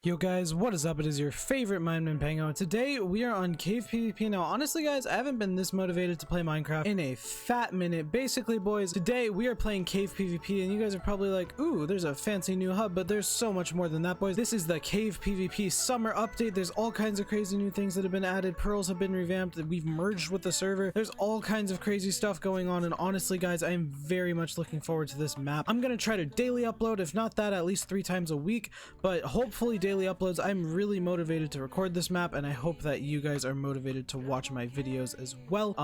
Yo guys, what is up? It is your favorite Mineman Pango, and today we are on Cave PvP. Now honestly guys, I haven't been this motivated to play Minecraft in a fat minute. Basically boys, today we are playing Cave PvP, and you guys are probably like, ooh, there's a fancy new hub, but there's so much more than that boys. This is the Cave PvP summer update. There's all kinds of crazy new things that have been added. Pearls have been revamped, we've merged with the server. There's all kinds of crazy stuff going on, and honestly guys, I am very much looking forward to this map. I'm gonna try to daily upload, if not that, at least 3 times a week, but hopefully daily uploads. I'm really motivated to record this map, and I hope that you guys are motivated to watch my videos as well.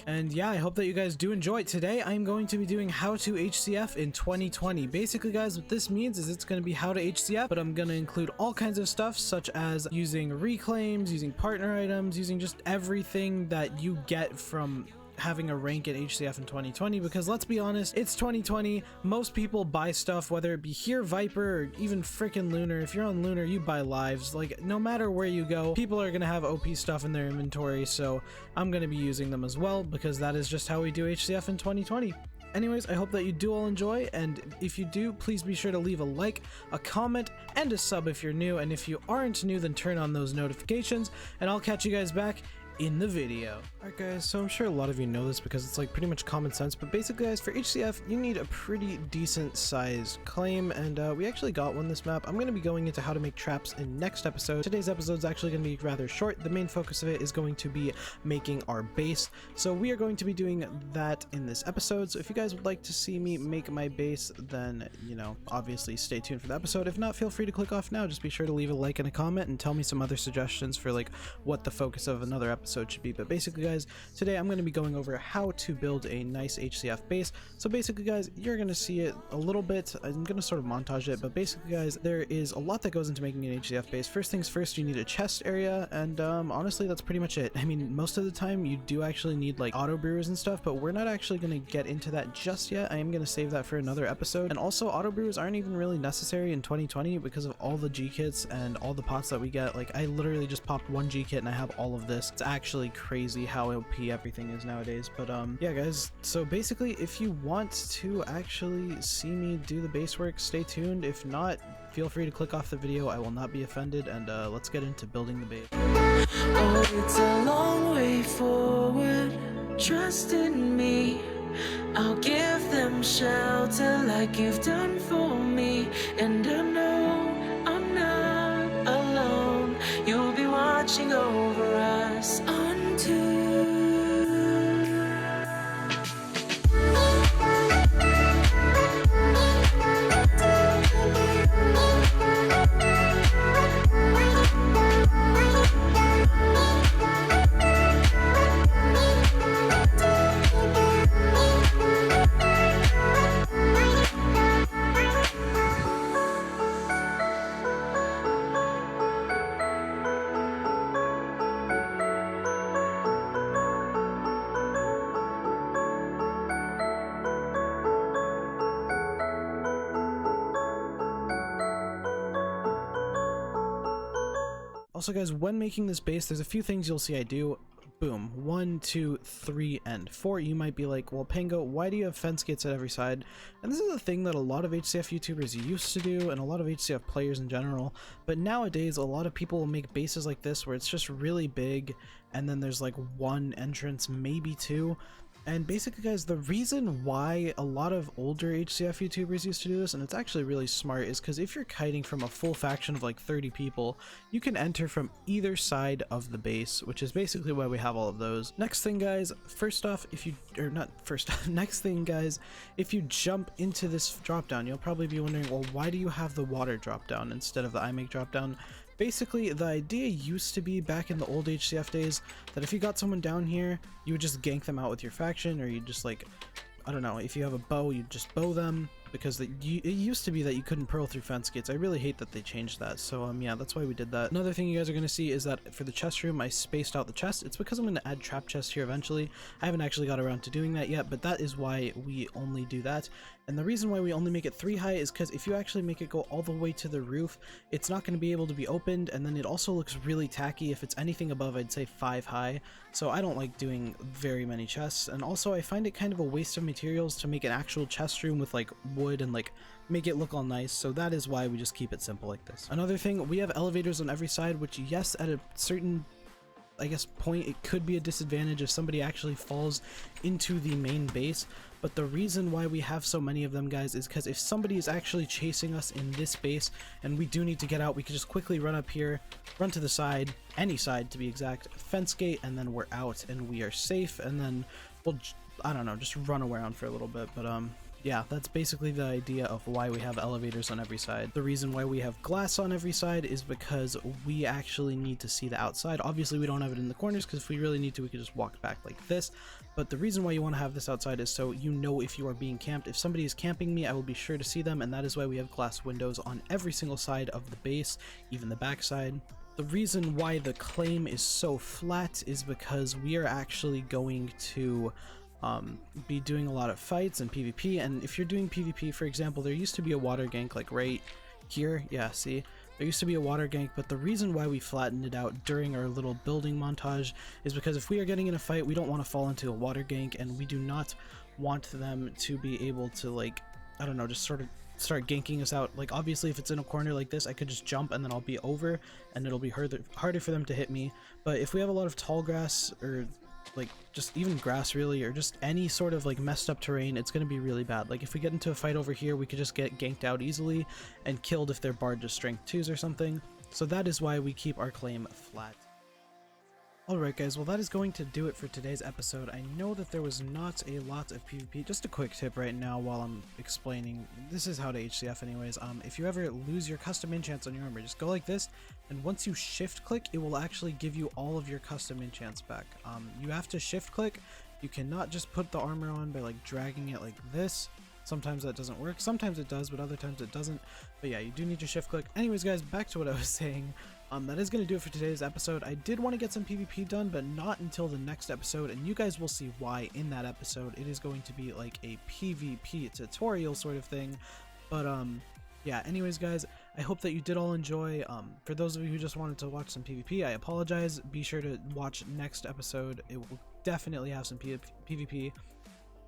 And yeah, I hope that you guys do enjoy it. Today I'm going to be doing how to HCF in 2020. Basically guys, what this means is it's going to be how to HCF, but I'm going to include all kinds of stuff such as using reclaims, using partner items, using just everything that you get from having a rank at HCF in 2020, because let's be honest, it's 2020. Most people buy stuff, whether it be here, Viper, or even freaking Lunar. If you're on Lunar, you buy lives. Like, no matter where you go, people are gonna have OP stuff in their inventory, so I'm gonna be using them as well, because that is just how we do HCF in 2020. Anyways, I hope that you do all enjoy, and if you do, please be sure to leave a like, a comment, and a sub if you're new, and if you aren't new, then turn on those notifications, and I'll catch you guys back in the video. Alright guys, so I'm sure a lot of you know this because it's like pretty much common sense, but basically guys, for HCF you need a pretty decent size claim, and we actually got one this map. I'm going to be going into how to make traps in next episode. Today's episode is actually going to be rather short. The main focus of it is going to be making our base, so we are going to be doing that in this episode. So if you guys would like to see me make my base, then you know, obviously stay tuned for the episode. If not, feel free to click off now. Just be sure to leave a like and a comment and tell me some other suggestions for like what the focus of another episode should be. But basically guys, today I'm going to be going over how to build a nice HCF base. So basically guys, you're going to see it a little bit. I'm going to sort of montage it, but basically guys, there is a lot that goes into making an HCF base. First things first, you need a chest area, and honestly that's pretty much it. I mean, most of the time you do actually need like auto brewers and stuff, but we're not actually going to get into that just yet. I am going to save that for another episode. And also auto brewers aren't even really necessary in 2020 because of all the G kits and all the pots that we get. Like, I literally just popped 1 G kit and I have all of this. It's actually crazy how OP everything is nowadays. But yeah guys, so basically if you want to actually see me do the base work, stay tuned. If not, feel free to click off the video. I will not be offended, and let's get into building the base. Oh, it's a long way forward, trust in me. I'll give them shelter like you've done for me, and I know I'm not alone. You'll be watching over us until Also guys, when making this base, there's a few things you'll see I do. Boom. 1, 2, 3, and 4. You might be like, well, Pango, why do you have fence gates at every side? And this is a thing that a lot of HCF YouTubers used to do, and a lot of HCF players in general. But nowadays, a lot of people will make bases like this where it's just really big, and then there's like 1 entrance, maybe 2. And basically guys, the reason why a lot of older HCF YouTubers used to do this, and it's actually really smart, is because if you're kiting from a full faction of like 30 people, you can enter from either side of the base, which is basically why we have all of those. Next thing guys, if you jump into this drop down, you'll probably be wondering, well, why do you have the water drop down instead of the iMake drop down? Basically, the idea used to be back in the old HCF days that if you got someone down here, you would just gank them out with your faction, or you just like, I don't know, if you have a bow, you just bow them, because it used to be that you couldn't pearl through fence gates. I really hate that they changed that, so yeah, that's why we did that. Another thing you guys are going to see is that for the chest room, I spaced out the chest. It's because I'm going to add trap chests here eventually. I haven't actually got around to doing that yet, but that is why we only do that. And the reason why we only make it 3 high is because if you actually make it go all the way to the roof, it's not going to be able to be opened, and then it also looks really tacky if it's anything above, I'd say 5 high. So I don't like doing very many chests, and also I find it kind of a waste of materials to make an actual chest room with like wood and like make it look all nice, so that is why we just keep it simple like this. Another thing, we have elevators on every side, which yes, at a certain I guess point it could be a disadvantage if somebody actually falls into the main base, but the reason why we have so many of them, guys, is because if somebody is actually chasing us in this base and we do need to get out, we can just quickly run up here, run to the side, any side to be exact, fence gate, and then we're out and we are safe, and then we'll, I don't know, just run around for a little bit. But yeah, that's basically the idea of why we have elevators on every side. The reason why we have glass on every side is because we actually need to see the outside. Obviously we don't have it in the corners because if we really need to, we could just walk back like this. But the reason why you want to have this outside is so you know if you are being camped. If somebody is camping me, I will be sure to see them, and that is why we have glass windows on every single side of the base, even the back side. The reason why the claim is so flat is because we are actually going to be doing a lot of fights and PvP, and if you're doing PvP, for example, there used to be a water gank like right here, yeah, see, there used to be a water gank, but the reason why we flattened it out during our little building montage is because if we are getting in a fight, we don't want to fall into a water gank, and we do not want them to be able to, like, I don't know, just sort of start ganking us out. Like, obviously if it's in a corner like this, I could just jump and then I'll be over and it'll be harder for them to hit me. But if we have a lot of tall grass, or like just even grass really, or just any sort of like messed up terrain, it's going to be really bad. Like if we get into a fight over here, we could just get ganked out easily and killed if they're barred to strength 2s or something. So that is why we keep our claim flat. Alright guys, well that is going to do it for today's episode. I know that there was not a lot of PvP. Just a quick tip right now while I'm explaining. This is how to HCF anyways. If you ever lose your custom enchants on your armor, just go like this, and once you shift click, it will actually give you all of your custom enchants back. You have to shift click. You cannot just put the armor on by like dragging it like this. Sometimes that doesn't work, sometimes it does, but other times it doesn't. But yeah, you do need to shift click. Anyways guys, back to what I was saying. That is going to do it for today's episode. I did want to get some PvP done, but not until the next episode, and you guys will see why in that episode. It is going to be like a PvP tutorial sort of thing. But yeah, anyways guys, I hope that you did all enjoy. For those of you who just wanted to watch some PvP, I apologize. Be sure to watch next episode. It will definitely have some PvP.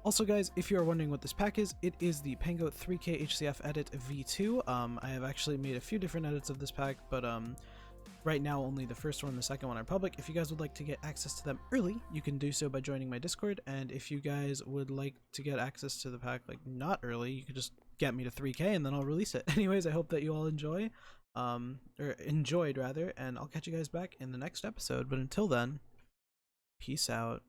Also guys, if you are wondering what this pack is, it is the Pango 3K HCF Edit V2. I have actually made a few different edits of this pack, but right now only the first one and the second one are public. If you guys would like to get access to them early, you can do so by joining my Discord, and if you guys would like to get access to the pack like not early, you could just get me to 3K and then I'll release it. Anyways, I hope that you all enjoy, or enjoyed rather, and I'll catch you guys back in the next episode. But until then, peace out.